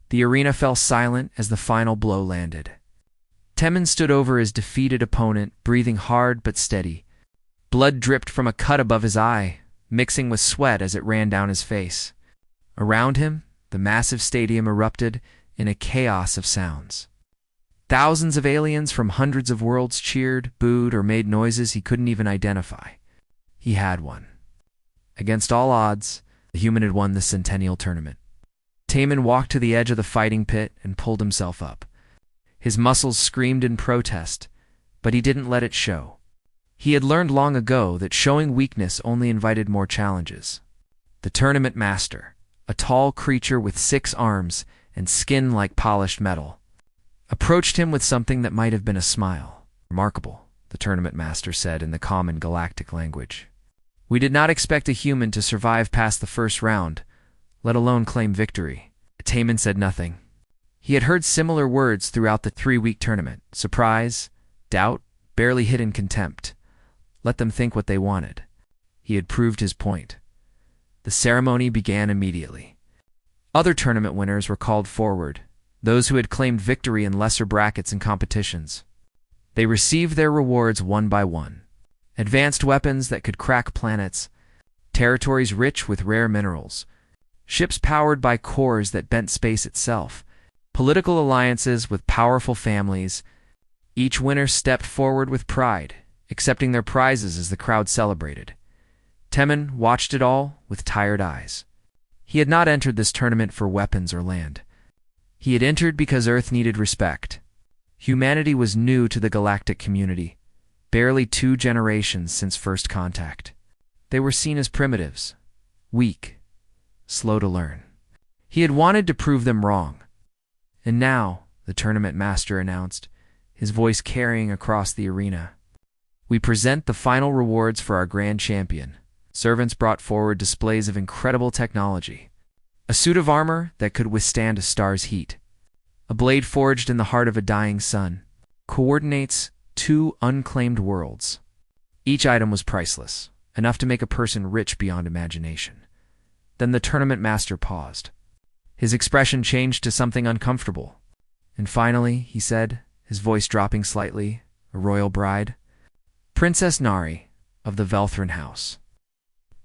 The arena fell silent as the final blow landed. Temin stood over his defeated opponent, breathing hard but steady. Blood dripped from a cut above his eye, mixing with sweat as it ran down his face. Around him, the massive stadium erupted in a chaos of sounds. Thousands of aliens from hundreds of worlds cheered, booed, or made noises he couldn't even identify. He had won. Against all odds, the human had won the Centennial Tournament. Taman walked to the edge of the fighting pit and pulled himself up. His muscles screamed in protest, but he didn't let it show. He had learned long ago that showing weakness only invited more challenges. The tournament master, a tall creature with 6 arms and skin like polished metal, approached him with something that might have been a smile. "Remarkable," the tournament master said in the common galactic language. "We did not expect a human to survive past the first round, let alone claim victory." Taman said nothing. He had heard similar words throughout the 3-week tournament: surprise, doubt, barely hidden contempt. Let them think what they wanted. He had proved his point. The ceremony began immediately. Other tournament winners were called forward, those who had claimed victory in lesser brackets and competitions. They received their rewards one by one: advanced weapons that could crack planets, territories rich with rare minerals, ships powered by cores that bent space itself, political alliances with powerful families. Each winner stepped forward with pride, accepting their prizes as the crowd celebrated. Temin watched it all with tired eyes. He had not entered this tournament for weapons or land. He had entered because Earth needed respect. Humanity was new to the galactic community, barely 2 generations since first contact. They were seen as primitives, weak, slow to learn. He had wanted to prove them wrong. And now, the tournament master announced, his voice carrying across the arena, "We present the final rewards for our grand champion." Servants brought forward displays of incredible technology: a suit of armor that could withstand a star's heat, a blade forged in the heart of a dying sun, coordinates 2 unclaimed worlds. Each item was priceless, enough to make a person rich beyond imagination. Then the tournament master paused. His expression changed to something uncomfortable. "And finally," he said, his voice dropping slightly, "a royal bride. Princess Nari of the Velthrin House."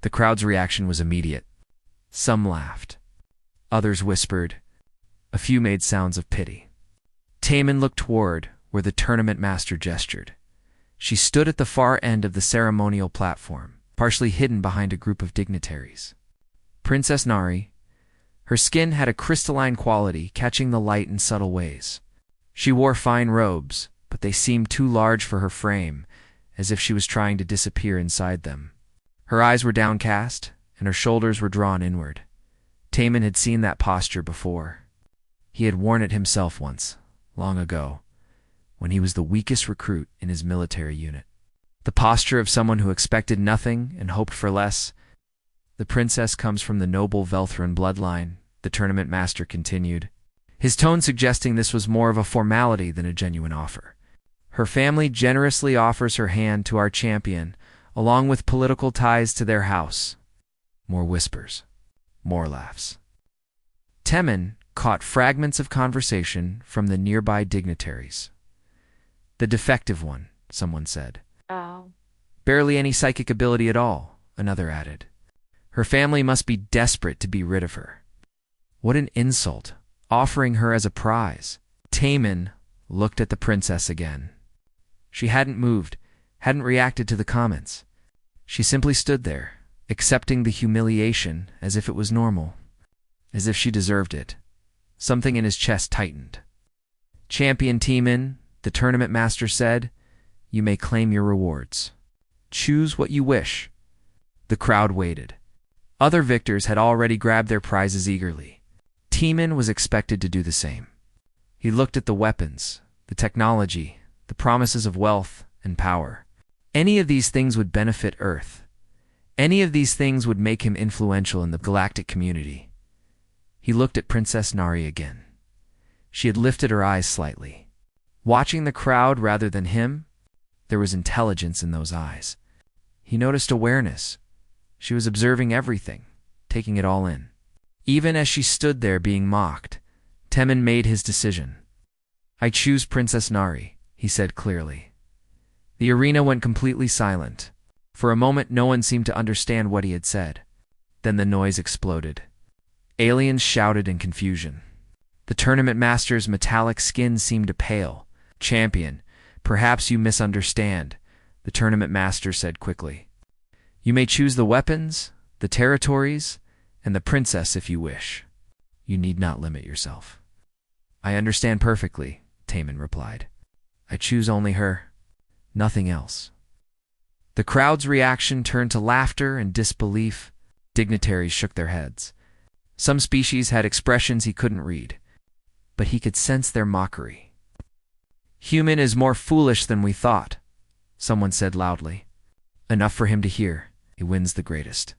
The crowd's reaction was immediate. Some laughed. Others whispered. A few made sounds of pity. Taman looked toward where the tournament master gestured. She stood at the far end of the ceremonial platform, partially hidden behind a group of dignitaries. Princess Nari. Her skin had a crystalline quality, catching the light in subtle ways. She wore fine robes, but they seemed too large for her frame, as if she was trying to disappear inside them. Her eyes were downcast, and her shoulders were drawn inward. Taman had seen that posture before. He had worn it himself once, long ago, when he was the weakest recruit in his military unit. The posture of someone who expected nothing and hoped for less. "The princess comes from the noble Velthrin bloodline," the tournament master continued, his tone suggesting this was more of a formality than a genuine offer. "Her family generously offers her hand to our champion, along with political ties to their house." More whispers. More laughs. Temin caught fragments of conversation from the nearby dignitaries. "The defective one," someone said. "Oh. "Barely any psychic ability at all," another added. "Her family must be desperate to be rid of her." What an insult, offering her as a prize. Taman looked at the princess again. She hadn't moved, hadn't reacted to the comments. She simply stood there, accepting the humiliation as if it was normal, as if she deserved it. Something in his chest tightened. "Champion Teeman," the tournament master said, "you may claim your rewards. Choose what you wish." The crowd waited. Other victors had already grabbed their prizes eagerly. Teeman was expected to do the same. He looked at the weapons, the technology, the promises of wealth and power. Any of these things would benefit Earth. Any of these things would make him influential in the galactic community. He looked at Princess Nari again. She had lifted her eyes slightly. Watching the crowd rather than him, there was intelligence in those eyes. He noticed awareness. She was observing everything, taking it all in. Even as she stood there being mocked, Temin made his decision. "I choose Princess Nari," he said clearly. The arena went completely silent. For a moment, no one seemed to understand what he had said. Then the noise exploded. Aliens shouted in confusion. The tournament master's metallic skin seemed to pale. "Champion, perhaps you misunderstand," the tournament master said quickly. "You may choose the weapons, the territories, and the princess if you wish. You need not limit yourself." "I understand perfectly," Taman replied. "I choose only her, nothing else." The crowd's reaction turned to laughter and disbelief. Dignitaries shook their heads. Some species had expressions he couldn't read, but he could sense their mockery. "Human is more foolish than we thought," someone said loudly. Enough for him to hear. He wins the greatest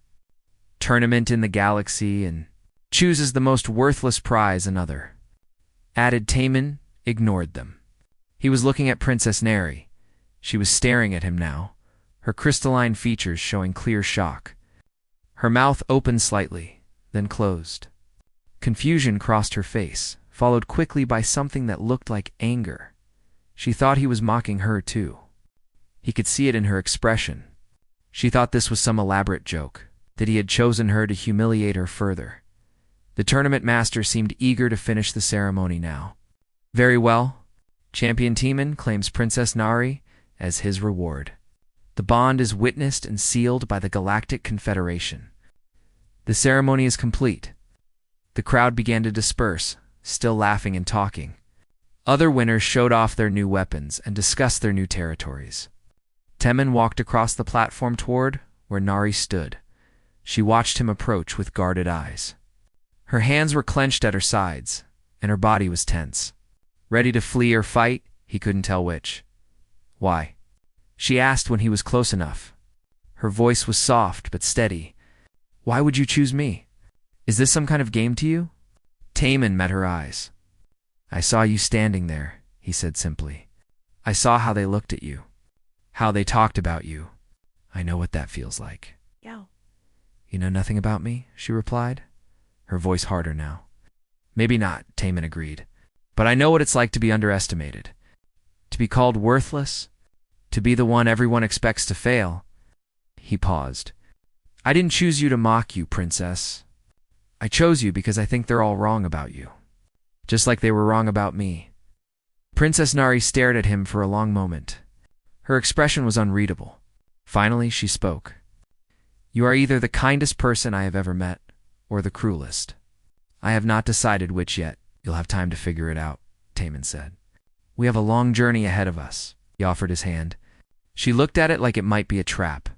tournament in the galaxy and chooses the most worthless prize, another. Added Taman ignored them. He was looking at Princess Neri. She was staring at him now, her crystalline features showing clear shock. Her mouth opened slightly, then closed. Confusion crossed her face, followed quickly by something that looked like anger. She thought he was mocking her too. He could see it in her expression. She thought this was some elaborate joke, that he had chosen her to humiliate her further. The tournament master seemed eager to finish the ceremony now. "Very well. Champion Teeman claims Princess Nari as his reward. The bond is witnessed and sealed by the Galactic Confederation. The ceremony is complete." The crowd began to disperse, still laughing and talking. Other winners showed off their new weapons and discussed their new territories. Temin walked across the platform toward where Nari stood. She watched him approach with guarded eyes. Her hands were clenched at her sides, and her body was tense. Ready to flee or fight, he couldn't tell which. "Why?" she asked when he was close enough. Her voice was soft but steady. "Why would you choose me? Is this some kind of game to you?" Taman met her eyes. "I saw you standing there," he said simply. "I saw how they looked at you, how they talked about you. I know what that feels like." Yo. "You know nothing about me?" she replied, her voice harder now. "Maybe not," Taman agreed. "But I know what it's like to be underestimated. To be called worthless. To be the one everyone expects to fail." He paused. "I didn't choose you to mock you, princess. I chose you because I think they're all wrong about you. Just like they were wrong about me." Princess Nari stared at him for a long moment. Her expression was unreadable. Finally, she spoke. "You are either the kindest person I have ever met, or the cruelest. I have not decided which yet. You'll have time to figure it out," Taman said. "We have a long journey ahead of us." He offered his hand. She looked at it like it might be a trap.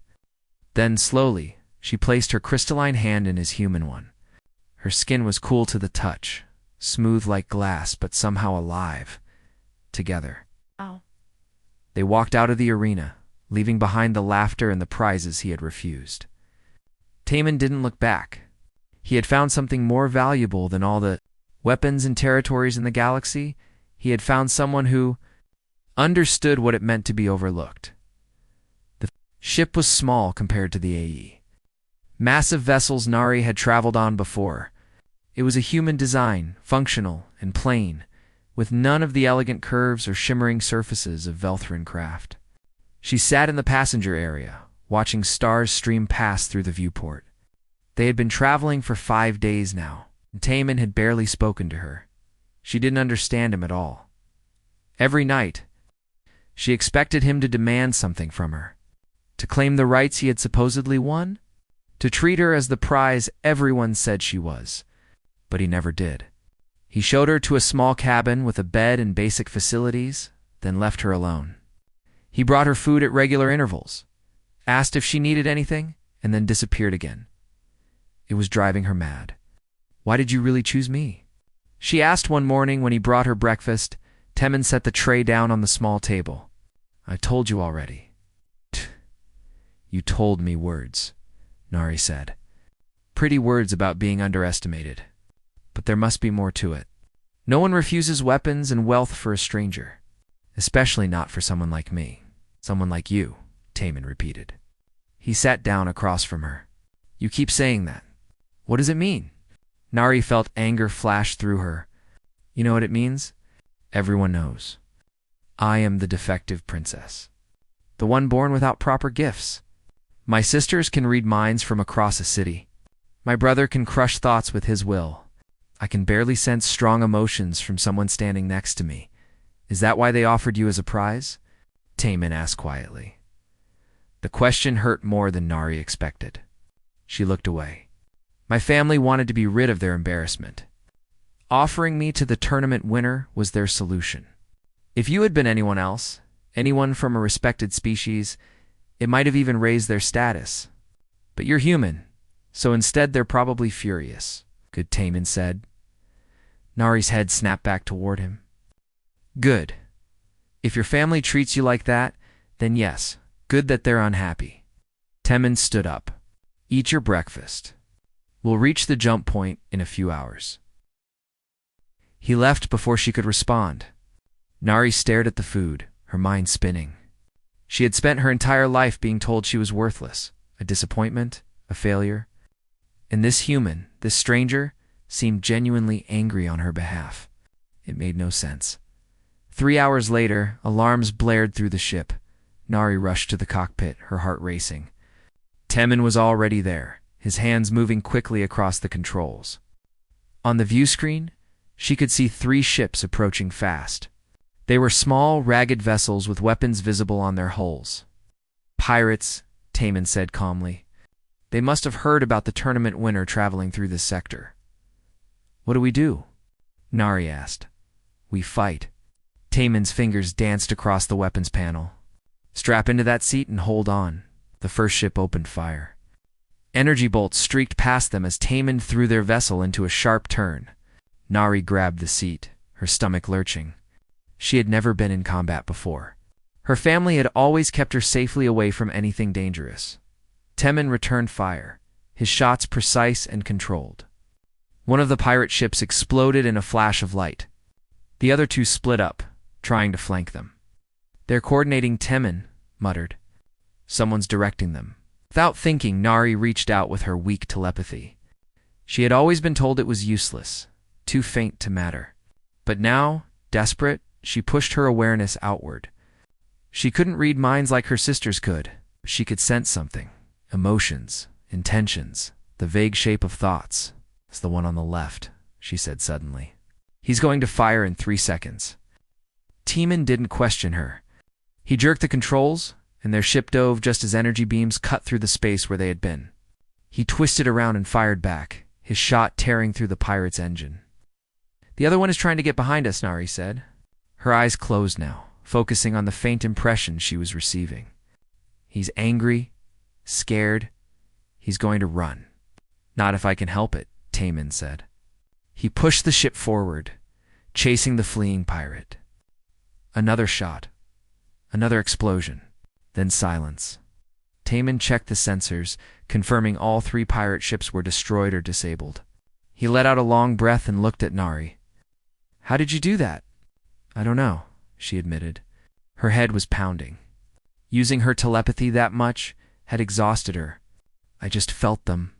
Then, slowly, she placed her crystalline hand in his human one. Her skin was cool to the touch, smooth like glass, but somehow alive. Together. Oh. They walked out of the arena, leaving behind the laughter and the prizes he had refused. Taman didn't look back. He had found something more valuable than all the weapons and territories in the galaxy. He had found someone who understood what it meant to be overlooked. The ship was small compared to the AE. Massive vessels Nari had traveled on before. It was a human design, functional and plain, with none of the elegant curves or shimmering surfaces of Velthrin craft. She sat in the passenger area, watching stars stream past through the viewport. They had been traveling for 5 days now, and Taman had barely spoken to her. She didn't understand him at all. Every night, she expected him to demand something from her, to claim the rights he had supposedly won, to treat her as the prize everyone said she was. But he never did. He showed her to a small cabin with a bed and basic facilities, then left her alone. He brought her food at regular intervals, asked if she needed anything, and then disappeared again. It was driving her mad. "Why did you really choose me?" she asked one morning when he brought her breakfast. Temin set the tray down on the small table. "I told you already." "You told me words," Nari said. "Pretty words about being underestimated. But there must be more to it. No one refuses weapons and wealth for a stranger. Especially not for someone like me. Someone like you," Taman repeated. He sat down across from her. "You keep saying that. What does it mean?" Nari felt anger flash through her. You know what it means? Everyone knows. I am the defective princess. The one born without proper gifts. My sisters can read minds from across a city. My brother can crush thoughts with his will. I can barely sense strong emotions from someone standing next to me. Is that why they offered you as a prize? Taemin asked quietly. The question hurt more than Nari expected. She looked away. My family wanted to be rid of their embarrassment. Offering me to the tournament winner was their solution. If you had been anyone else, anyone from a respected species, it might have even raised their status. But you're human, so instead they're probably furious, good Taemin said. Nari's head snapped back toward him. Good. If your family treats you like that, then yes, good that they're unhappy. Taemin stood up. Eat your breakfast. We'll reach the jump point in a few hours. He left before she could respond. Nari stared at the food, her mind spinning. She had spent her entire life being told she was worthless, a disappointment, a failure. And this human, this stranger, seemed genuinely angry on her behalf. It made no sense. 3 hours later, alarms blared through the ship. Nari rushed to the cockpit, her heart racing. Taemin was already there, his hands moving quickly across the controls. On the view screen, she could see 3 ships approaching fast. They were small, ragged vessels with weapons visible on their hulls. Pirates, Taemin said calmly. They must have heard about the tournament winner traveling through this sector. What do we do? Nari asked. We fight. Taemin's fingers danced across the weapons panel. Strap into that seat and hold on. The first ship opened fire. Energy bolts streaked past them as Taemin threw their vessel into a sharp turn. Nari grabbed the seat, her stomach lurching. She had never been in combat before. Her family had always kept her safely away from anything dangerous. Taemin returned fire, his shots precise and controlled. One of the pirate ships exploded in a flash of light. The other 2 split up, trying to flank them. They're coordinating, Taemin muttered. Someone's directing them. Without thinking, Nari reached out with her weak telepathy. She had always been told it was useless, too faint to matter. But now, desperate, she pushed her awareness outward. She couldn't read minds like her sisters could, but she could sense something. Emotions, intentions, the vague shape of thoughts. It's the one on the left, she said suddenly. He's going to fire in 3 seconds. Taemin didn't question her. He jerked the controls, and their ship dove just as energy beams cut through the space where they had been. He twisted around and fired back, his shot tearing through the pirate's engine. The other one is trying to get behind us, Nari said. Her eyes closed now, focusing on the faint impression she was receiving. He's angry, scared. He's going to run. Not if I can help it, Taemin said. He pushed the ship forward, chasing the fleeing pirate. Another shot. Another explosion. Then silence. Taemin checked the sensors, confirming all 3 pirate ships were destroyed or disabled. He let out a long breath and looked at Nari. How did you do that? I don't know, she admitted. Her head was pounding. Using her telepathy that much had exhausted her. I just felt them.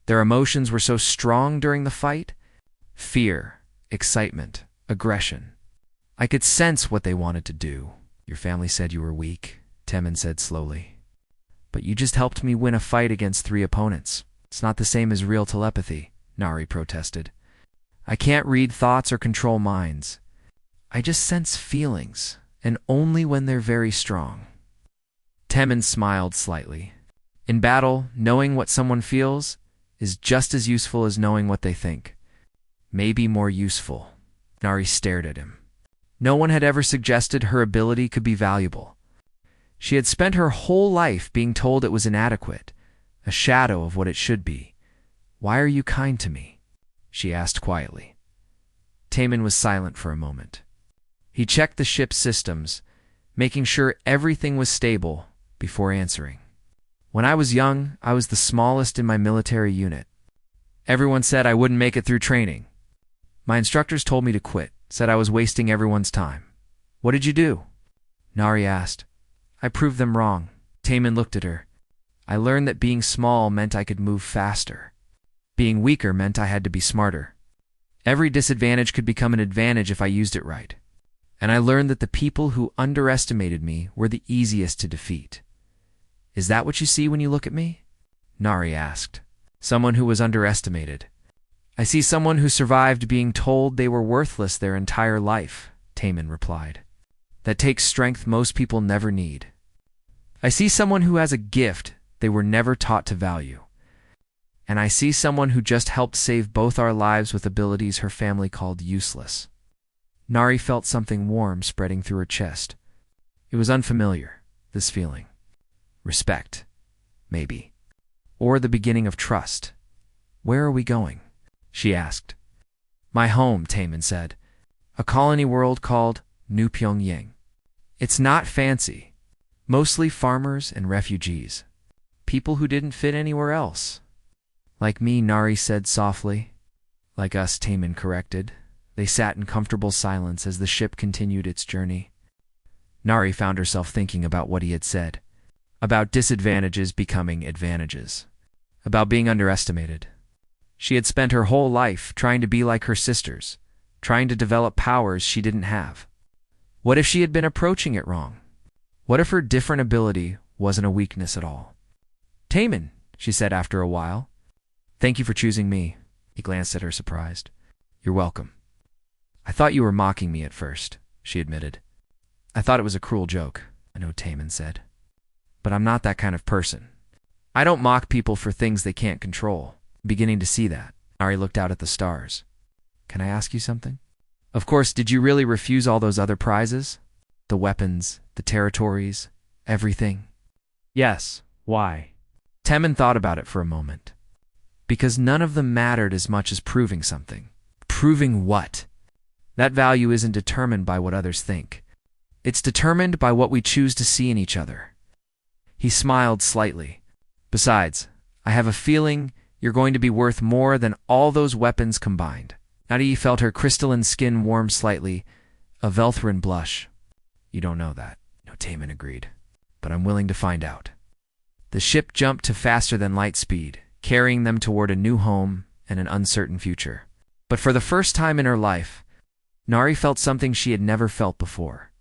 Their emotions were so strong during the fight. Fear, excitement, aggression. I could sense what they wanted to do. Your family said you were weak, Taemin said slowly. But you just helped me win a fight against 3 opponents. It's not the same as real telepathy, Nari protested. I can't read thoughts or control minds. I just sense feelings, and only when they're very strong. Taemin smiled slightly. In battle, knowing what someone feels is just as useful as knowing what they think. Maybe more useful. Nari stared at him. No one had ever suggested her ability could be valuable. She had spent her whole life being told it was inadequate, a shadow of what it should be. Why are you kind to me? She asked quietly. Taemin was silent for a moment. He checked the ship's systems, making sure everything was stable before answering. When I was young, I was the smallest in my military unit. Everyone said I wouldn't make it through training. My instructors told me to quit, said I was wasting everyone's time. What did you do? Nari asked. I proved them wrong. Taemin looked at her. I learned that being small meant I could move faster. Being weaker meant I had to be smarter. Every disadvantage could become an advantage if I used it right. And I learned that the people who underestimated me were the easiest to defeat. Is that what you see when you look at me? Nari asked. Someone who was underestimated. I see someone who survived being told they were worthless their entire life, Taman replied. That takes strength most people never need. I see someone who has a gift they were never taught to value. And I see someone who just helped save both our lives with abilities her family called useless. Nari felt something warm spreading through her chest. It was unfamiliar, this feeling. Respect, maybe. Or the beginning of trust. Where are we going? She asked. My home, Taman said. A colony world called New Pyongyang. It's not fancy. Mostly farmers and refugees. People who didn't fit anywhere else. Like me, Nari said softly. Like us, Taman corrected. They sat in comfortable silence as the ship continued its journey. Nari found herself thinking about what he had said. About disadvantages becoming advantages. About being underestimated. She had spent her whole life trying to be like her sisters, trying to develop powers she didn't have. What if she had been approaching it wrong? What if her different ability wasn't a weakness at all? Taman, she said after a while. Thank you for choosing me. He glanced at her surprised. You're welcome. I thought you were mocking me at first, she admitted. I thought it was a cruel joke, I know Taman said. But I'm not that kind of person. I don't mock people for things they can't control. I'm beginning to see that. Nari looked out at the stars. Can I ask you something? Of course, did you really refuse all those other prizes? The weapons, the territories, everything? Yes. Why? Taman thought about it for a moment. Because none of them mattered as much as proving something. Proving what? That value isn't determined by what others think. It's determined by what we choose to see in each other. He smiled slightly. Besides, I have a feeling you're going to be worth more than all those weapons combined. Nadi felt her crystalline skin warm slightly, a Velthrin blush. You don't know that, no, Taman agreed. But I'm willing to find out. The ship jumped to faster than light speed, carrying them toward a new home and an uncertain future. But for the first time in her life, Nari felt something she had never felt before.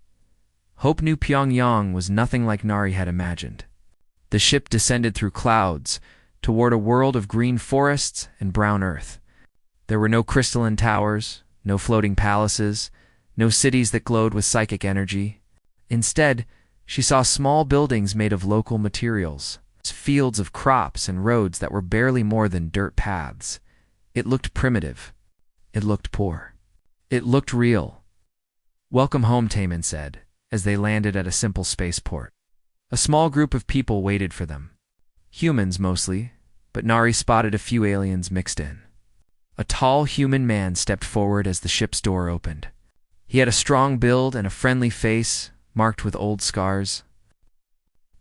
Hope New Pyongyang was nothing like Nari had imagined. The ship descended through clouds toward a world of green forests and brown earth. There were no crystalline towers, no floating palaces, no cities that glowed with psychic energy. Instead, she saw small buildings made of local materials, fields of crops and roads that were barely more than dirt paths. It looked primitive. It looked poor. It looked real. Welcome home, Taman said, as they landed at a simple spaceport. A small group of people waited for them. Humans mostly, but Nari spotted a few aliens mixed in. A tall human man stepped forward as the ship's door opened. He had a strong build and a friendly face, marked with old scars.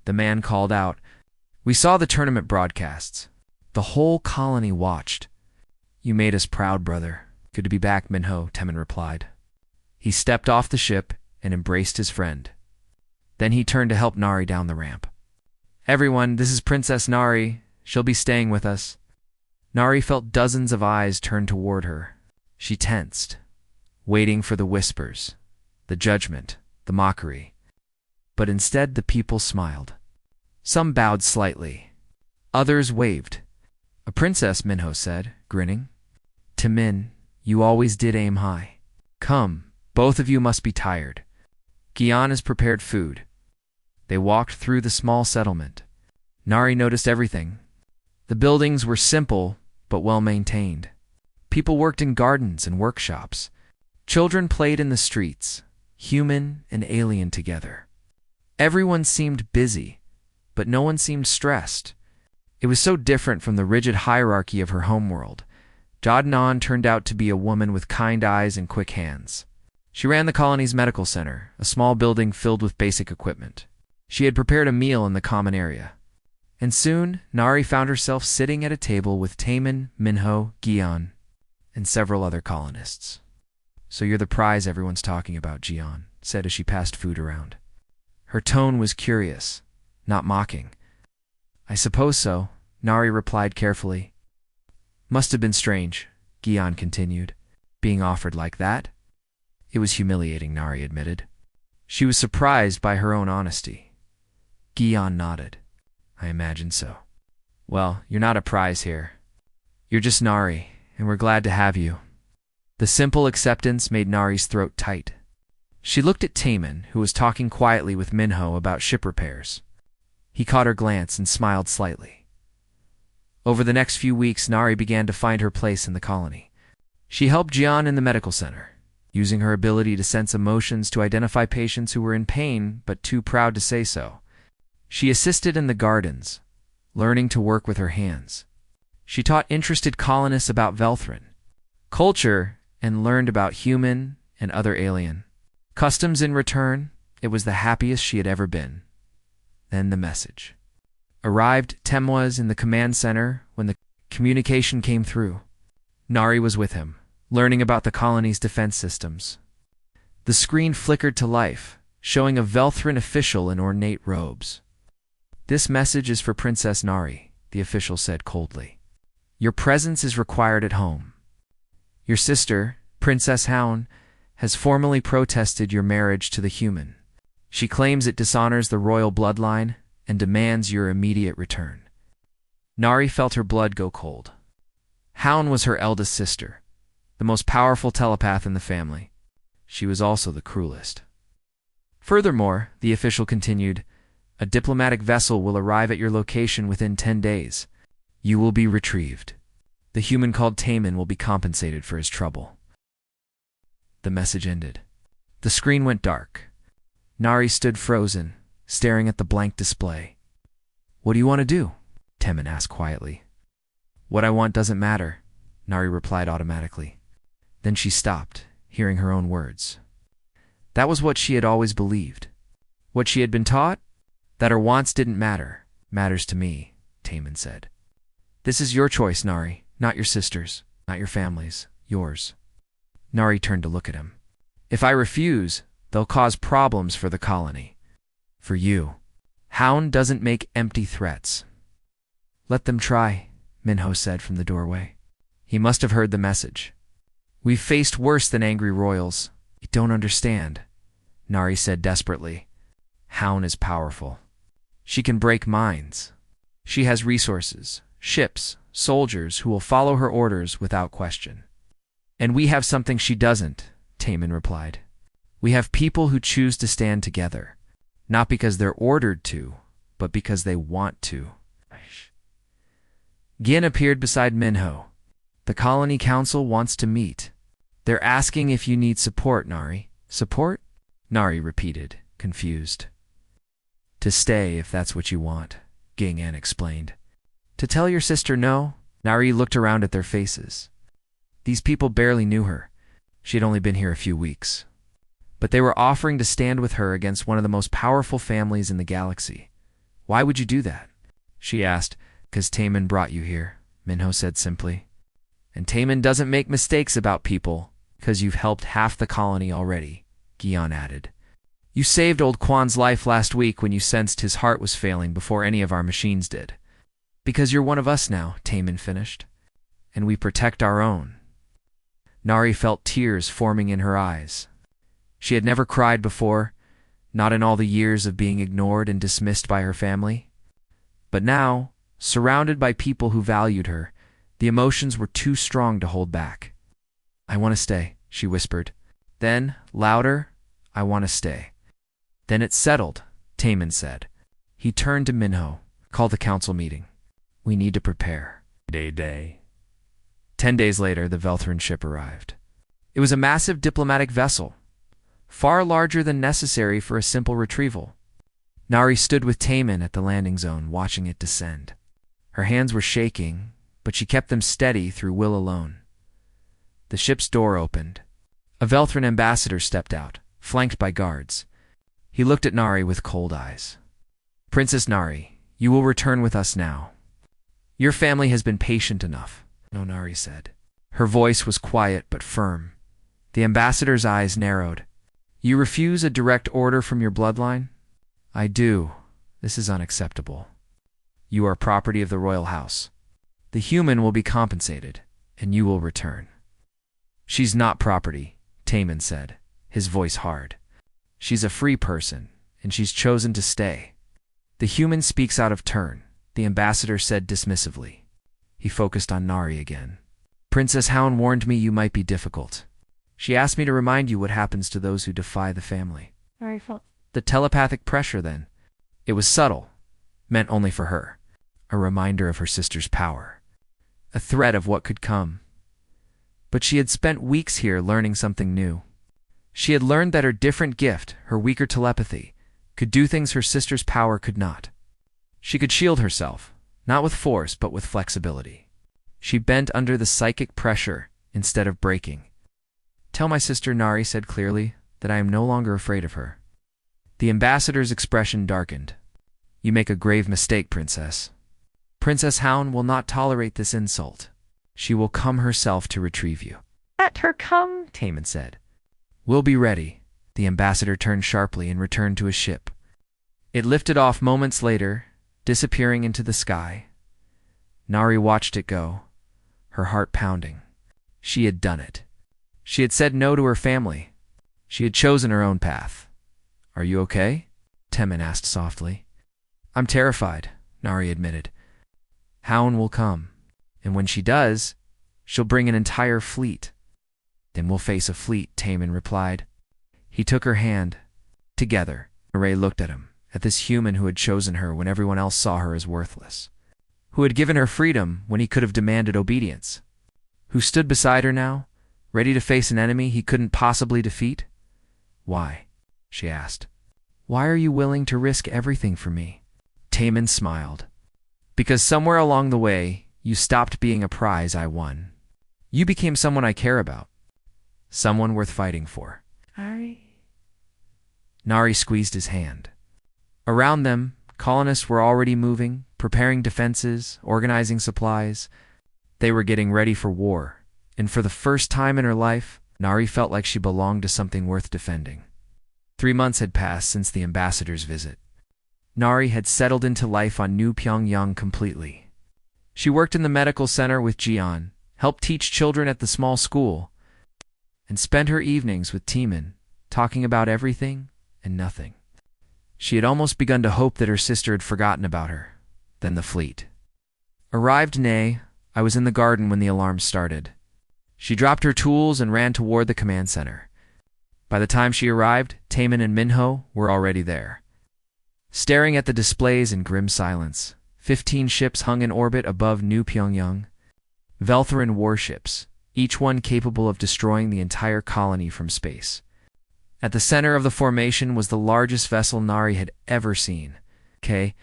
The man called out, "We saw the tournament broadcasts. The whole colony watched. You made us proud, brother." Good to be back, Minho, Taman replied. He stepped off the ship and embraced his friend. Then he turned to help Nari down the ramp. Everyone, this is Princess Nari. She'll be staying with us. Nari felt dozens of eyes turn toward her. She tensed, waiting for the whispers, the judgment, the mockery. But instead the people smiled. Some bowed slightly. Others waved. A princess, Minho said, grinning. Taman, you always did aim high. Come, both of you must be tired. Gian has prepared food. They walked through the small settlement. Nari noticed everything. The buildings were simple, but well-maintained. People worked in gardens and workshops. Children played in the streets, human and alien together. Everyone seemed busy, but no one seemed stressed. It was so different from the rigid hierarchy of her homeworld. Jodnan turned out to be a woman with kind eyes and quick hands. She ran the colony's medical center, a small building filled with basic equipment. She had prepared a meal in the common area. And soon, Nari found herself sitting at a table with Taman, Minho, Gian, and several other colonists. So you're the prize everyone's talking about, Gian said as she passed food around. Her tone was curious, not mocking. I suppose so, Nari replied carefully. Must have been strange, Gian continued. being offered like that? It was humiliating, Nari admitted. She was surprised by her own honesty. Gion nodded. I imagine so. Well, you're not a prize here. You're just Nari, and we're glad to have you. The simple acceptance made Nari's throat tight. She looked at Taemin, who was talking quietly with Minho about ship repairs. He caught her glance and smiled slightly. Over the next few weeks, Nari began to find her place in the colony. She helped Jian in the medical center, using her ability to sense emotions to identify patients who were in pain but too proud to say so. She assisted in the gardens, learning to work with her hands. She taught interested colonists about Velthrin culture and learned about human and other alien customs. In return, it was the happiest she had ever been. Then the message arrived. Tem was in the command center when the communication came through. Nari was with him, learning about the colony's defense systems. The screen flickered to life, showing a Velthrin official in ornate robes. This message is for Princess Nari, the official said coldly. Your presence is required at home. Your sister, Princess Houn, has formally protested your marriage to the human. She claims it dishonors the royal bloodline and demands your immediate return. Nari felt her blood go cold. Houn was her eldest sister, the most powerful telepath in the family. She was also the cruelest. Furthermore, the official continued, a diplomatic vessel will arrive at your location within 10 days. You will be retrieved. The human called Taemin will be compensated for his trouble. The message ended. The screen went dark. Nari stood frozen, staring at the blank display. What do you want to do? Taemin asked quietly. What I want doesn't matter, Nari replied automatically. Then she stopped, hearing her own words. That was what she had always believed. What she had been taught? That her wants didn't matter. Matters to me, Taemin said. This is your choice, Nari, not your sister's, not your family's, yours. Nari turned to look at him. If I refuse, they'll cause problems for the colony. For you. Hound doesn't make empty threats. Let them try, Minho said from the doorway. He must have heard the message. We've faced worse than angry royals. You don't understand, Nari said desperately. Hound is powerful. She can break minds. She has resources, ships, soldiers who will follow her orders without question. And we have something she doesn't, Taemin replied. We have people who choose to stand together, not because they're ordered to, but because they want to. Gin appeared beside Minho. The colony council wants to meet. They're asking if you need support, Nari. Support? Nari repeated, confused. To stay if that's what you want, Ging-An explained. To tell your sister no? Nari looked around at their faces. These people barely knew her. She had only been here a few weeks. But they were offering to stand with her against one of the most powerful families in the galaxy. Why would you do that? She asked. Because Taemin brought you here, Minho said simply. And Taemin doesn't make mistakes about people, because you've helped half the colony already, Gion added. You saved old Quan's life last week when you sensed his heart was failing before any of our machines did. Because you're one of us now, Taemin finished. And we protect our own. Nari felt tears forming in her eyes. She had never cried before, not in all the years of being ignored and dismissed by her family. But now, surrounded by people who valued her, the emotions were too strong to hold back. I want to stay, she whispered. Then, louder, I want to stay. Then it's settled, Taemin said. He turned to Minho. Call the council meeting. We need to prepare. Day. 10 days later, the Velthrin ship arrived. It was a massive diplomatic vessel, far larger than necessary for a simple retrieval. Nari stood with Taemin at the landing zone, watching it descend. Her hands were shaking, but she kept them steady through will alone. The ship's door opened. A Velthrin ambassador stepped out, flanked by guards. He looked at Nari with cold eyes. Princess Nari, you will return with us now. Your family has been patient enough, no, Nari said. Her voice was quiet but firm. The ambassador's eyes narrowed. You refuse a direct order from your bloodline? I do. This is unacceptable. You are property of the royal house. The human will be compensated, and you will return. She's not property, Taman said, his voice hard. She's a free person, and she's chosen to stay. The human speaks out of turn, the ambassador said dismissively. He focused on Nari again. Princess Hound warned me you might be difficult. She asked me to remind you what happens to those who defy the family. Nari felt The telepathic pressure, then. It was subtle, meant only for her. A reminder of her sister's power. A threat of what could come. But she had spent weeks here learning something new. She had learned that her different gift, her weaker telepathy, could do things her sister's power could not. She could shield herself, not with force but with flexibility. She bent under the psychic pressure instead of breaking. Tell my sister, Nari said clearly, that I am no longer afraid of her. The ambassador's expression darkened. You make a grave mistake, Princess. Princess Hound will not tolerate this insult. She will come herself to retrieve you. let her come. Taman said. We'll be ready. The ambassador turned sharply and returned to his ship. It lifted off moments later, disappearing into the sky. Nari watched it go, her heart pounding. She had done it. She had said no to her family. She had chosen her own path. Are you okay? Temin asked softly. I'm terrified, Nari admitted. Hound will come, and when she does, she'll bring an entire fleet. Then we'll face a fleet, Taman replied. He took her hand. Together, Array looked at him, at this human who had chosen her when everyone else saw her as worthless, who had given her freedom when he could have demanded obedience, who stood beside her now, ready to face an enemy he couldn't possibly defeat. Why? She asked. Why are you willing to risk everything for me? Taman smiled. Because somewhere along the way, you stopped being a prize I won. You became someone I care about. Someone worth fighting for. Nari squeezed his hand. Around them, colonists were already moving, preparing defenses, organizing supplies. They were getting ready for war, and for the first time in her life, Nari felt like she belonged to something worth defending. 3 months had passed since the ambassador's visit. Nari had settled into life on New Pyongyang completely. She worked in the medical center with Jian, helped teach children at the small school, and spent her evenings with Taman, talking about everything and nothing. She had almost begun to hope that her sister had forgotten about her. Then the fleet arrived. I was in the garden when the alarm started. She dropped her tools and ran toward the command center. By the time she arrived, Taman and Minho were already there. Staring at the displays in grim silence, 15 ships hung in orbit above New Pyongyang. Veltheran warships, each one capable of destroying the entire colony from space. At the center of the formation was the largest vessel Nari had ever seen. A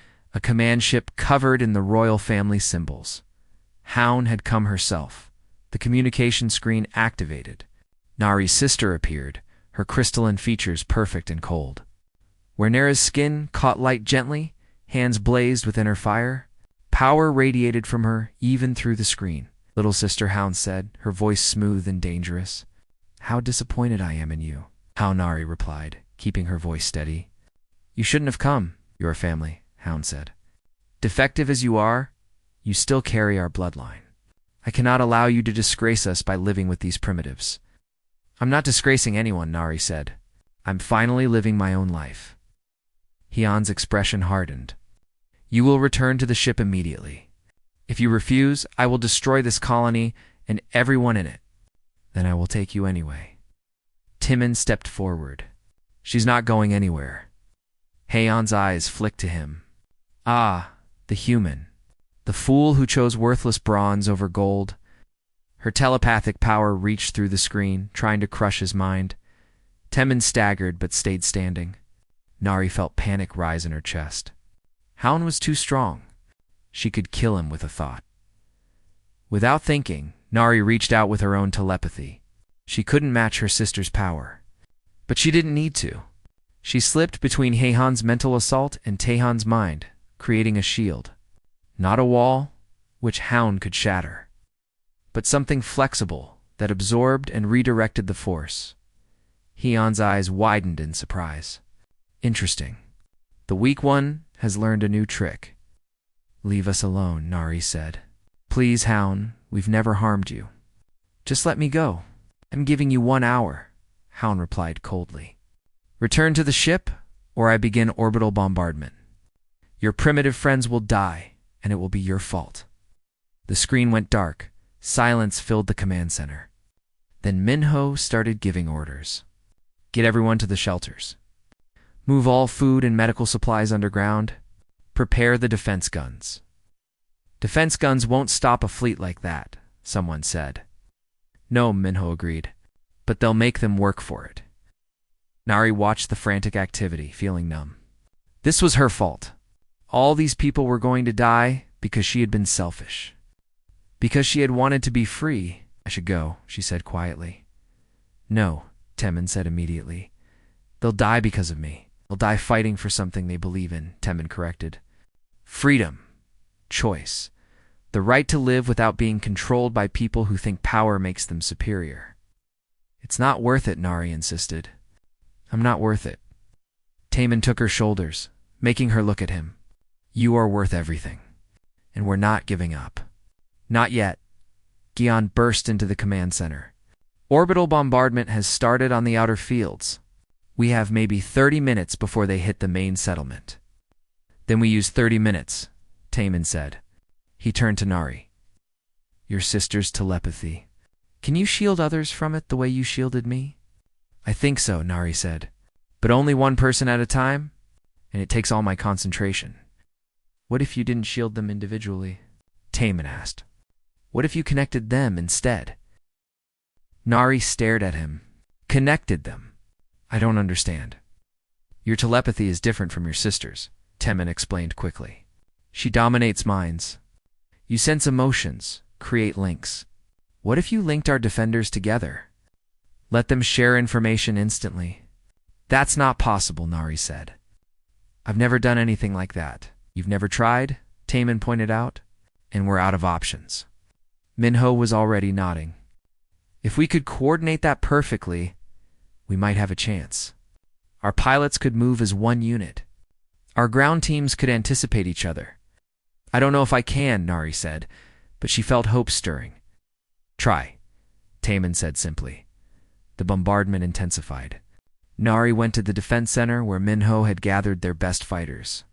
command ship covered in the royal family symbols. Hound had come herself. The communication screen activated. Nari's sister appeared, her crystalline features perfect and cold. Where Nara's skin caught light gently, hands blazed within her fire. Power radiated from her, even through the screen. Little sister, Hound said, her voice smooth and dangerous. How disappointed I am in you. How, Nari replied, keeping her voice steady. You shouldn't have come, your family, Hound said. Defective as you are, you still carry our bloodline. I cannot allow you to disgrace us by living with these primitives. I'm not disgracing anyone, Nari said. I'm finally living my own life. Hyun's expression hardened. You will return to the ship immediately. If you refuse, I will destroy this colony and everyone in it. Then I will take you anyway. Timon stepped forward. She's not going anywhere. Hyun's eyes flicked to him. Ah, the human. The fool who chose worthless bronze over gold. Her telepathic power reached through the screen, trying to crush his mind. Temin staggered but stayed standing. Nari felt panic rise in her chest. Hound was too strong. She could kill him with a thought. Without thinking, Nari reached out with her own telepathy. She couldn't match her sister's power. But she didn't need to. She slipped between Heihan's mental assault and Taehan's mind, creating a shield. Not a wall, which Hound could shatter, but something flexible that absorbed and redirected the force. Hyun's eyes widened in surprise. Interesting. The weak one has learned a new trick. Leave us alone, Nari said. Please, Hound, we've never harmed you. Just let me go. I'm giving you 1 hour, Hound replied coldly. Return to the ship, or I begin orbital bombardment. Your primitive friends will die, and it will be your fault. The screen went dark. Silence filled the command center. Then Minho started giving orders. Get everyone to the shelters. Move all food and medical supplies underground. Prepare the defense guns. Defense guns won't stop a fleet like that, someone said. No, Minho agreed, but they'll make them work for it. Nari watched the frantic activity, feeling numb. This was her fault. All these people were going to die because she had been selfish. Because she had wanted to be free. I should go, she said quietly. No, Temin said immediately. They'll die because of me. They'll die fighting for something they believe in, Temin corrected. Freedom. Choice. The right to live without being controlled by people who think power makes them superior. It's not worth it, Nari insisted. I'm not worth it. Temin took her shoulders, making her look at him. You are worth everything. And we're not giving up. Not yet. Gion burst into the command center. Orbital bombardment has started on the outer fields. We have maybe 30 minutes before they hit the main settlement. Then we use 30 minutes, Temin said. He turned to Nari. Your sister's telepathy. Can you shield others from it the way you shielded me? I think so, Nari said. But only one person at a time, and it takes all my concentration. What if you didn't shield them individually? Temin asked. What if you connected them instead? Nari stared at him. Connected them? I don't understand. Your telepathy is different from your sister's, Temin explained quickly. She dominates minds. You sense emotions, create links. What if you linked our defenders together? Let them share information instantly. That's not possible, Nari said. I've never done anything like that. You've never tried? Temin pointed out. And we're out of options. Minho was already nodding. If we could coordinate that perfectly, we might have a chance. Our pilots could move as one unit. Our ground teams could anticipate each other. I don't know if I can, Nari said, but she felt hope stirring. Try, Temin said simply. The bombardment intensified. Nari went to the defense center where Minho had gathered their best fighters.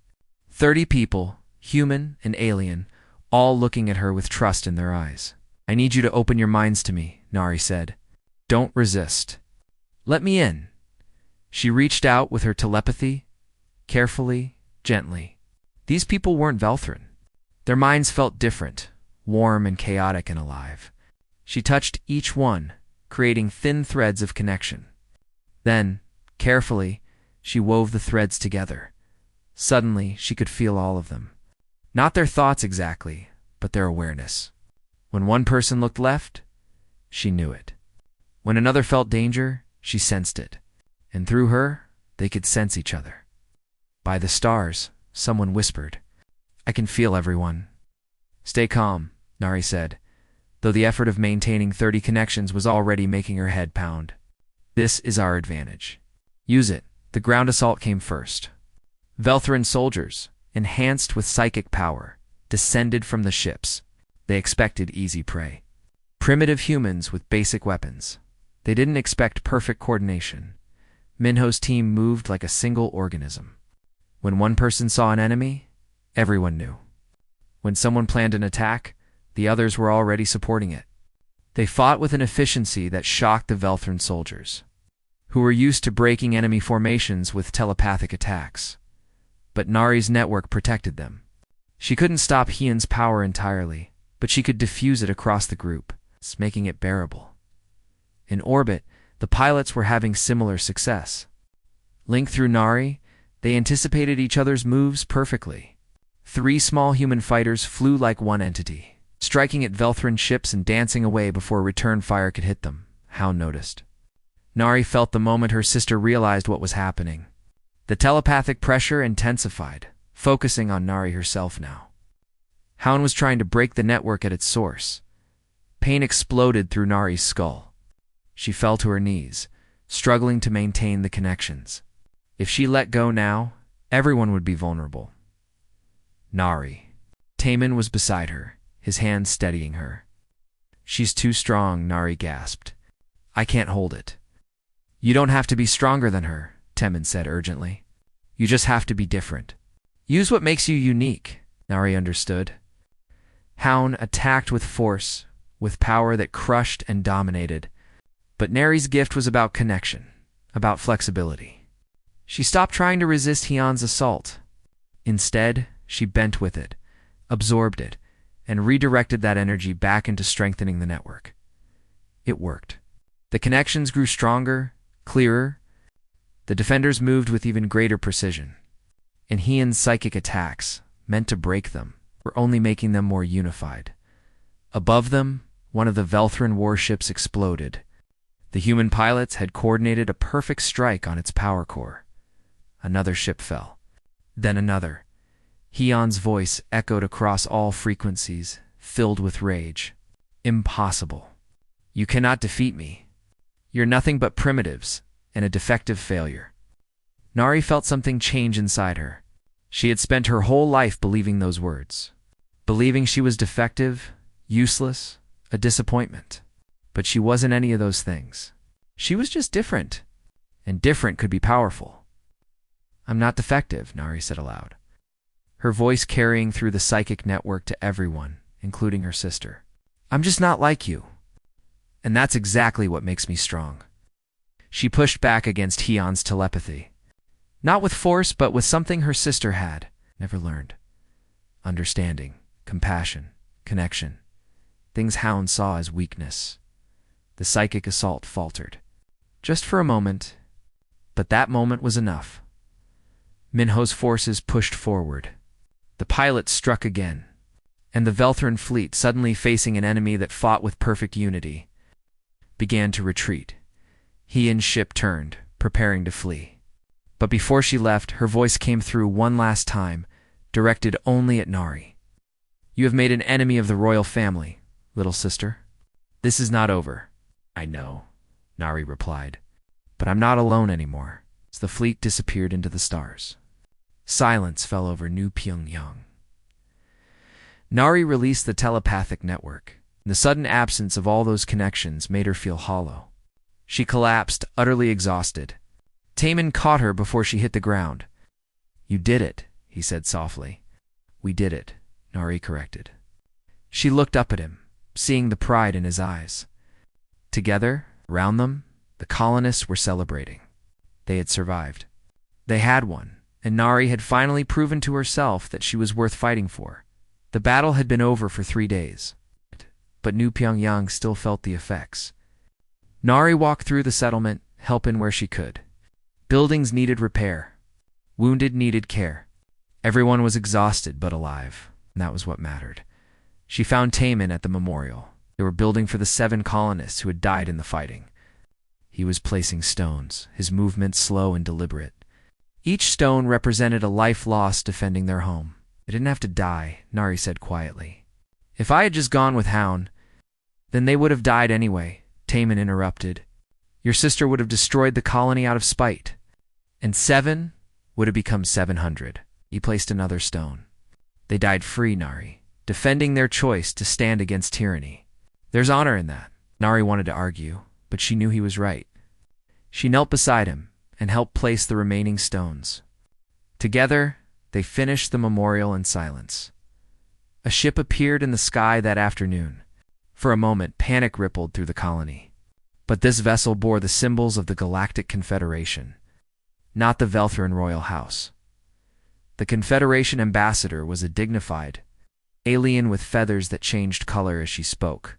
30 people, human and alien, all looking at her with trust in their eyes. I need you to open your minds to me, Nari said. Don't resist. Let me in. She reached out with her telepathy, carefully, gently. These people weren't Velthrin. Their minds felt different, warm and chaotic and alive. She touched each one, creating thin threads of connection. Then, carefully, she wove the threads together. Suddenly, she could feel all of them. Not their thoughts exactly, but their awareness. When one person looked left, she knew it. When another felt danger, she sensed it. And through her, they could sense each other. By the stars, someone whispered, I can feel everyone. Stay calm, Nari said, though the effort of maintaining 30 connections was already making her head pound. This is our advantage. Use it. The ground assault came first. Velthrin soldiers, enhanced with psychic power, descended from the ships. They expected easy prey. Primitive humans with basic weapons. They didn't expect perfect coordination. Minho's team moved like a single organism. When one person saw an enemy, everyone knew. When someone planned an attack, the others were already supporting it. They fought with an efficiency that shocked the Velthrin soldiers, who were used to breaking enemy formations with telepathic attacks. But Nari's network protected them. She couldn't stop Hion's power entirely, but she could diffuse it across the group, making it bearable. In orbit, the pilots were having similar success. Linked through Nari, they anticipated each other's moves perfectly. 3 small human fighters flew like one entity, striking at Velthrin ships and dancing away before return fire could hit them, Hound noticed. Nari felt the moment her sister realized what was happening. The telepathic pressure intensified, focusing on Nari herself now. Hound was trying to break the network at its source. Pain exploded through Nari's skull. She fell to her knees, struggling to maintain the connections. If she let go now, everyone would be vulnerable. Nari. Temin was beside her, his hand steadying her. She's too strong, Nari gasped. I can't hold it. You don't have to be stronger than her, Temin said urgently. You just have to be different. Use what makes you unique, Nari understood. Hound attacked with force, with power that crushed and dominated. But Nari's gift was about connection, about flexibility. She stopped trying to resist Hyun's assault. Instead, she bent with it, absorbed it, and redirected that energy back into strengthening the network. It worked. The connections grew stronger, clearer. The defenders moved with even greater precision. And Hyun's psychic attacks, meant to break them, were only making them more unified. Above them, one of the Velthran warships exploded. The human pilots had coordinated a perfect strike on its power core. Another ship fell. Then another. Hyun's voice echoed across all frequencies, filled with rage. Impossible. You cannot defeat me. You're nothing but primitives and a defective failure. Nari felt something change inside her. She had spent her whole life believing those words. Believing she was defective, useless, a disappointment. But she wasn't any of those things. She was just different. And different could be powerful. I'm not defective, Nari said aloud, her voice carrying through the psychic network to everyone, including her sister. I'm just not like you. And that's exactly what makes me strong. She pushed back against Hyun's telepathy. Not with force, but with something her sister had never learned. Understanding, compassion, connection. Things Hound saw as weakness. The psychic assault faltered. Just for a moment, but that moment was enough. Minho's forces pushed forward. The pilot struck again, and the Velthran fleet, suddenly facing an enemy that fought with perfect unity, began to retreat. Hyun's ship turned, preparing to flee. But before she left, her voice came through one last time, directed only at Nari. You have made an enemy of the royal family, little sister. This is not over. I know, Nari replied. But I'm not alone anymore, as the fleet disappeared into the stars. Silence fell over New Pyongyang. Nari released the telepathic network. The sudden absence of all those connections made her feel hollow. She collapsed, utterly exhausted. Taemin caught her before she hit the ground. You did it, he said softly. We did it, Nari corrected. She looked up at him, seeing the pride in his eyes. Together, around them, the colonists were celebrating. They had survived. They had won, and Nari had finally proven to herself that she was worth fighting for. The battle had been over for 3 days, but New Pyongyang still felt the effects. Nari walked through the settlement, helping where she could. Buildings needed repair. Wounded needed care. Everyone was exhausted but alive, and that was what mattered. She found Taemin at the memorial. They were building for the 7 colonists who had died in the fighting. He was placing stones, his movements slow and deliberate. Each stone represented a life lost defending their home. They didn't have to die, Nari said quietly. If I had just gone with Hound, then they would have died anyway, Taemin interrupted. Your sister would have destroyed the colony out of spite. And 7 would have become 700. He placed another stone. They died free, Nari, defending their choice to stand against tyranny. There's honor in that, Nari wanted to argue, but she knew he was right. She knelt beside him and helped place the remaining stones. Together, they finished the memorial in silence. A ship appeared in the sky that afternoon. For a moment, panic rippled through the colony. But this vessel bore the symbols of the Galactic Confederation, not the Velthran royal house. The Confederation ambassador was a dignified alien with feathers that changed color as she spoke.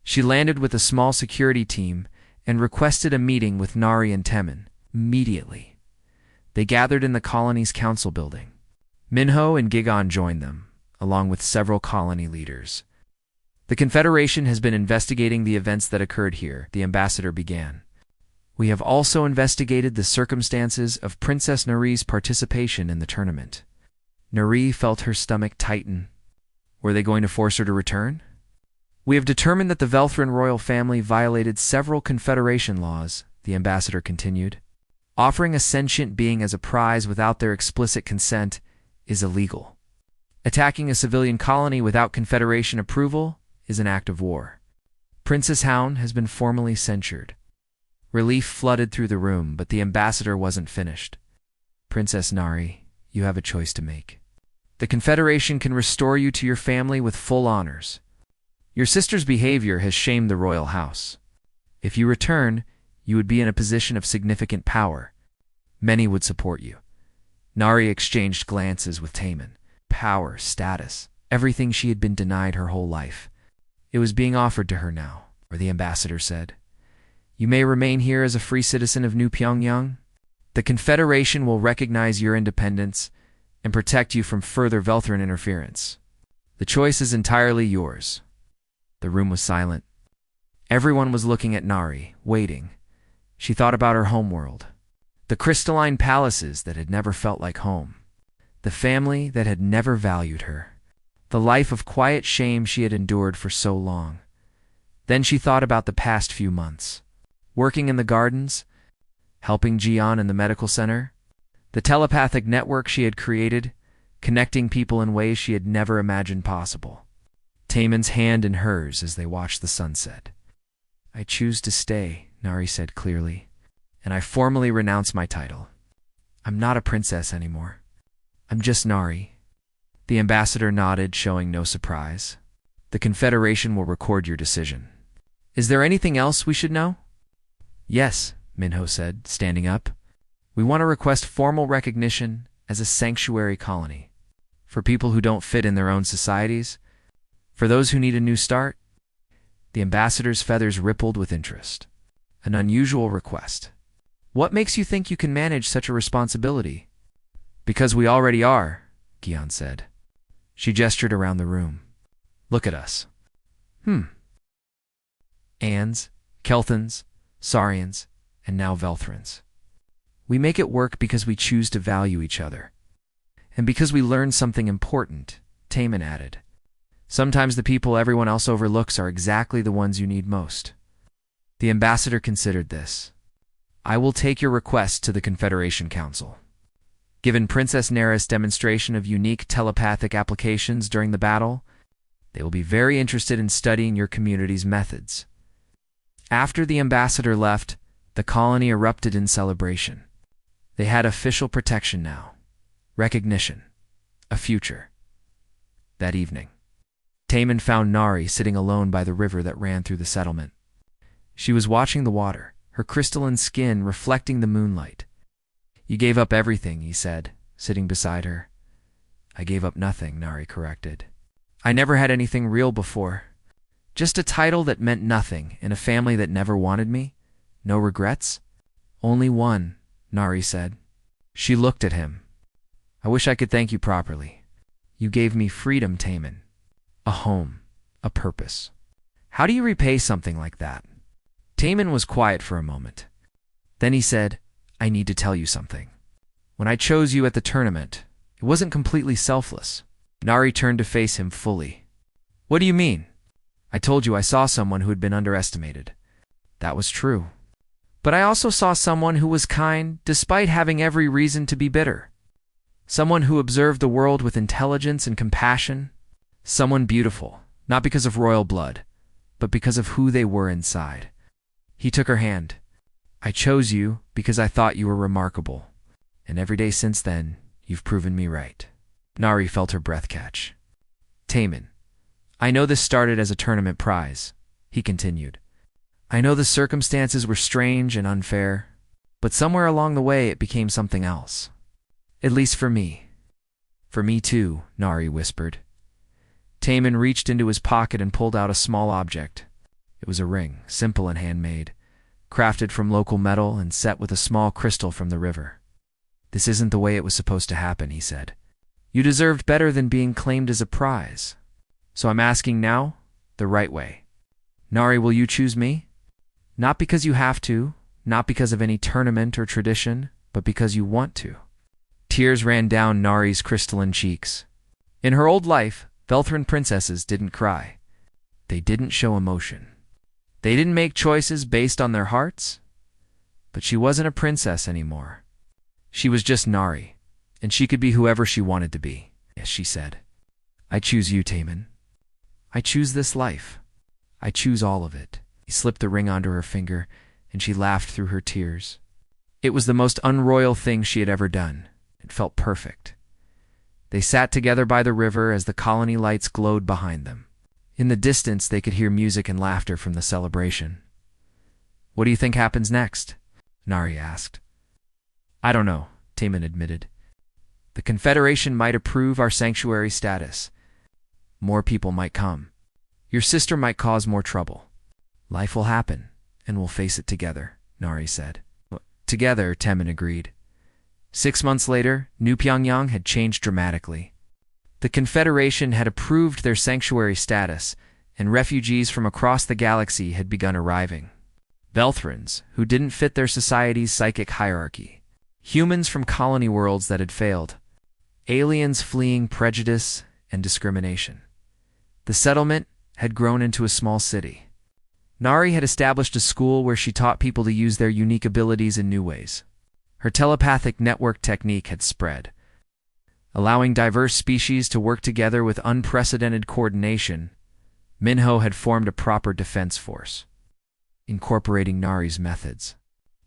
She landed with a small security team and requested a meeting with Nari and Taemin immediately. They gathered in the colony's council building. Minho and Gigon joined them, along with several colony leaders. The Confederation has been investigating the events that occurred here, the ambassador began. We have also investigated the circumstances of Princess Nari's participation in the tournament. Nari felt her stomach tighten. Were they going to force her to return? We have determined that the Velthran royal family violated several Confederation laws, the ambassador continued. Offering a sentient being as a prize without their explicit consent is illegal. Attacking a civilian colony without Confederation approval is an act of war. Princess Hound has been formally censured. Relief flooded through the room, but the ambassador wasn't finished. Princess Nari, you have a choice to make. The Confederation can restore you to your family with full honors. Your sister's behavior has shamed the royal house. If you return, you would be in a position of significant power. Many would support you. Nari exchanged glances with Taman. Power, status, everything she had been denied her whole life. It was being offered to her now, or the ambassador said. You may remain here as a free citizen of New Pyongyang. The Confederation will recognize your independence and protect you from further Velthran interference. The choice is entirely yours. The room was silent. Everyone was looking at Nari, waiting. She thought about her homeworld. The crystalline palaces that had never felt like home. The family that had never valued her. The life of quiet shame she had endured for so long. Then she thought about the past few months. Working in the gardens, helping Jian in the medical center, the telepathic network she had created, connecting people in ways she had never imagined possible. Taman's hand in hers as they watched the sunset. I choose to stay, Nari said clearly, and I formally renounce my title. I'm not a princess anymore. I'm just Nari. The ambassador nodded, showing no surprise. The Confederation will record your decision. Is there anything else we should know? Yes, Minho said, standing up. We want to request formal recognition as a sanctuary colony. For people who don't fit in their own societies. For those who need a new start. The ambassador's feathers rippled with interest. An unusual request. What makes you think you can manage such a responsibility? Because we already are, Gian said. She gestured around the room. Look at us. Ans, Kelthans, Saurians, and now Velthrans. We make it work because we choose to value each other. And because we learn something important, Taman added. Sometimes the people everyone else overlooks are exactly the ones you need most. The ambassador considered this. I will take your request to the Confederation Council. Given Princess Nera's demonstration of unique telepathic applications during the battle, they will be very interested in studying your community's methods. After the ambassador left, the colony erupted in celebration. They had official protection now, recognition, a future. That evening, Taman found Nari sitting alone by the river that ran through the settlement. She was watching the water, her crystalline skin reflecting the moonlight. You gave up everything, he said, sitting beside her. I gave up nothing, Nari corrected. I never had anything real before. Just a title that meant nothing in a family that never wanted me. No regrets? Only one, Nari said. She looked at him. I wish I could thank you properly. You gave me freedom, Taman. A home, a purpose. How do you repay something like that? Taman was quiet for a moment. Then he said, I need to tell you something. When I chose you at the tournament, it wasn't completely selfless. Nari turned to face him fully. What do you mean? I told you I saw someone who had been underestimated. That was true. But I also saw someone who was kind despite having every reason to be bitter. Someone who observed the world with intelligence and compassion. Someone beautiful, not because of royal blood, but because of who they were inside. He took her hand. I chose you because I thought you were remarkable. And every day since then, you've proven me right. Nari felt her breath catch. Taman, I know this started as a tournament prize, he continued. I know the circumstances were strange and unfair, but somewhere along the way it became something else. At least for me. For me too, Nari whispered. Taman reached into his pocket and pulled out a small object. It was a ring, simple and handmade, crafted from local metal and set with a small crystal from the river. This isn't the way it was supposed to happen, he said. You deserved better than being claimed as a prize. So I'm asking now, the right way. Nari, will you choose me? Not because you have to, not because of any tournament or tradition, but because you want to. Tears ran down Nari's crystalline cheeks. In her old life, Velthran princesses didn't cry. They didn't show emotion. They didn't make choices based on their hearts. But she wasn't a princess anymore. She was just Nari, and she could be whoever she wanted to be. Yes, she said. I choose you, Taman. I choose this life. I choose all of it. He slipped the ring onto her finger, and she laughed through her tears. It was the most unroyal thing she had ever done. It felt perfect. They sat together by the river as the colony lights glowed behind them. In the distance, they could hear music and laughter from the celebration. "What do you think happens next?" Nari asked. "I don't know," Taman admitted. "The Confederation might approve our sanctuary status. More people might come. Your sister might cause more trouble. Life will happen, and we'll face it together," Nari said. "Together," Taman agreed. 6 months later, New Pyongyang had changed dramatically. The Confederation had approved their sanctuary status, and refugees from across the galaxy had begun arriving. Velthrons, who didn't fit their society's psychic hierarchy. Humans from colony worlds that had failed. Aliens fleeing prejudice and discrimination. The settlement had grown into a small city. Nari had established a school where she taught people to use their unique abilities in new ways. Her telepathic network technique had spread, allowing diverse species to work together with unprecedented coordination. Minho had formed a proper defense force, incorporating Nari's methods.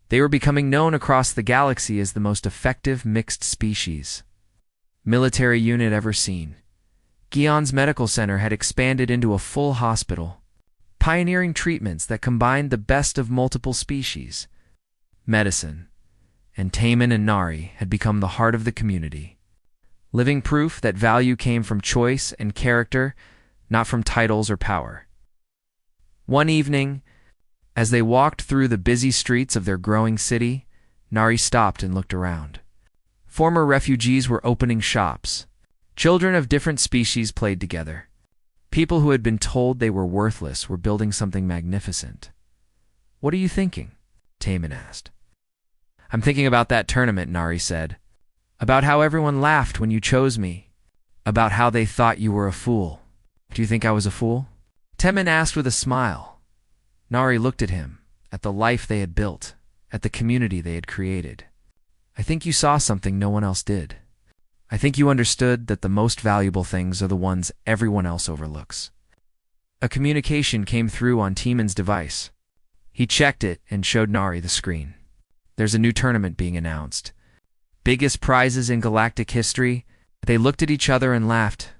They were becoming known across the galaxy as the most effective mixed species military unit ever seen. Gion's medical center had expanded into a full hospital, pioneering treatments that combined the best of multiple species. Medicine, and Taman and Nari had become the heart of the community, living proof that value came from choice and character, not from titles or power. One evening, as they walked through the busy streets of their growing city, Nari stopped and looked around. Former refugees were opening shops. Children of different species played together. People who had been told they were worthless were building something magnificent. "What are you thinking?" Taman asked. "I'm thinking about that tournament," Nari said. "About how everyone laughed when you chose me. About how they thought you were a fool." "Do you think I was a fool?" Taman asked with a smile. Nari looked at him, at the life they had built, at the community they had created. "I think you saw something no one else did. I think you understood that the most valuable things are the ones everyone else overlooks." A communication came through on Taman's device. He checked it and showed Nari the screen. "There's a new tournament being announced. Biggest prizes in galactic history." They looked at each other and laughed.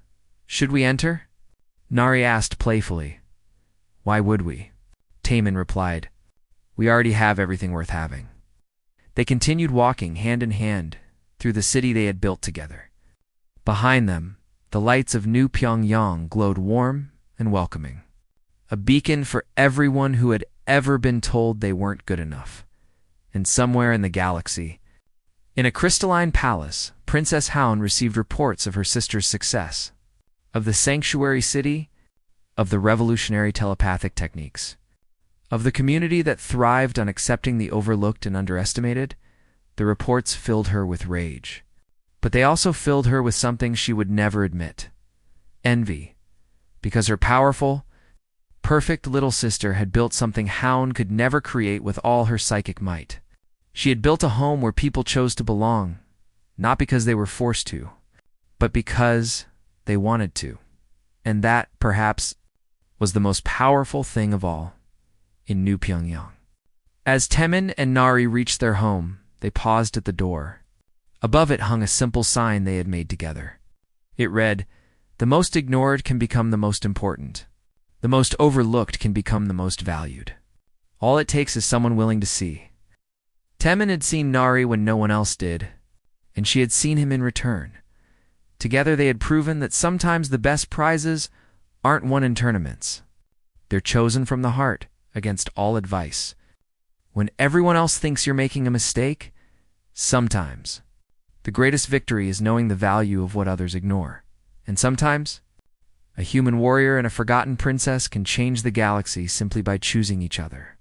"Should we enter?" Nari asked playfully. "Why would we?" Taman replied. "We already have everything worth having." They continued walking hand in hand through the city they had built together. Behind them, the lights of New Pyongyang glowed warm and welcoming, a beacon for everyone who had ever been told they weren't good enough. And somewhere in the galaxy, in a crystalline palace, Princess Haun received reports of her sister's success, of the sanctuary city, of the revolutionary telepathic techniques, of the community that thrived on accepting the overlooked and underestimated. The reports filled her with rage. But they also filled her with something she would never admit: envy, because her powerful, perfect little sister had built something Haun could never create with all her psychic might. She had built a home where people chose to belong, not because they were forced to, but because they wanted to. And that, perhaps, was the most powerful thing of all in New Pyongyang. As Taman and Nari reached their home, they paused at the door. Above it hung a simple sign they had made together. It read, "The most ignored can become the most important. The most overlooked can become the most valued. All it takes is someone willing to see." Taman had seen Nari when no one else did, and she had seen him in return. Together they had proven that sometimes the best prizes aren't won in tournaments. They're chosen from the heart, against all advice. When everyone else thinks you're making a mistake, sometimes the greatest victory is knowing the value of what others ignore. And sometimes a human warrior and a forgotten princess can change the galaxy simply by choosing each other.